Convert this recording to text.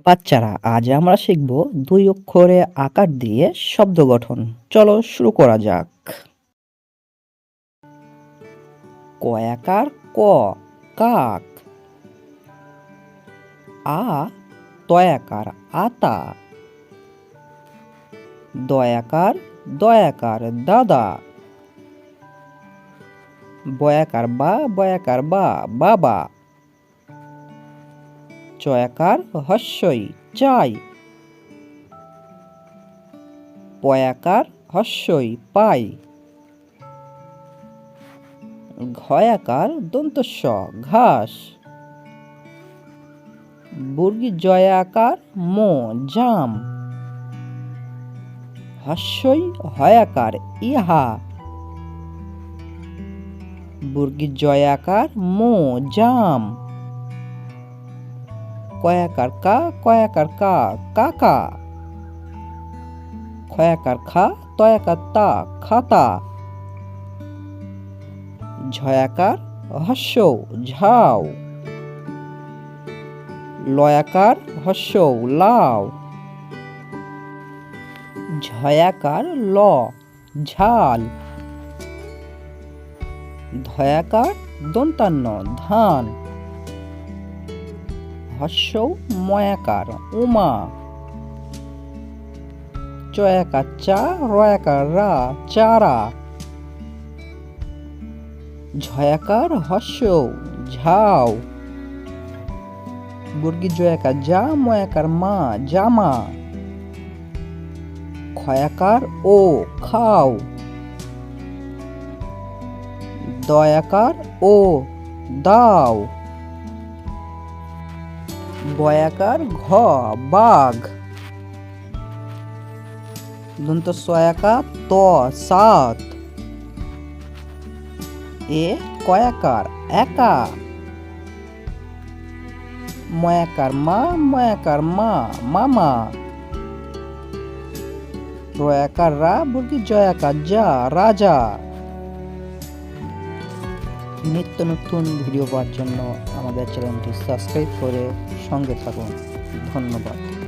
বাচ্চারা, আজ আমরা শিখব দুই অক্ষরে আকার দিয়ে শব্দ গঠন। চলো শুরু করা যাক। কয়াকার ক, কাক। আ তয়াকার আতা। দয়াকার দাদা। বয়াকার বা বাবা। চয়াকার হস্যই চাই। পয়াকার হস্যই পাই। ঘয়াকার দন্তস্ব ঘাস। বর্গী জয়াকার মো জাম। হস্যই হয়াকার ইহা। বর্গী জয়াকার মো জাম। কয়াকার কা কাকা। খয়াকার খা তয়াকার তা খাতা। ঝয়াকার হস্য ঝাউ। লয়াকার হস্য লাউ। ঝয়াকার ল ঝাল। ধয়াকার দন্তান্ন ধান। হস্য ময়াকার উমা। চয়াকার চা রয়াকার রা চারা। ঝয়াকার হস্য ঝাউ। বর্গী জয়াকার যা ময়াকার মা জামা। খয়াকার ও খাও। দয়াকার ও দাও। বয়াকার ঘ বাঘ। দন্ত সয়াকার ত সাত। এ কয়াকার একা। ময়াকার মা মামা। রয়াকার রা বর্গী জয়াকার যা রাজা। নিত্য নতুন ভিডিও পাওয়ার জন্য আমাদের চ্যানেলটি সাবস্ক্রাইব করে সঙ্গে থাকুন। ধন্যবাদ।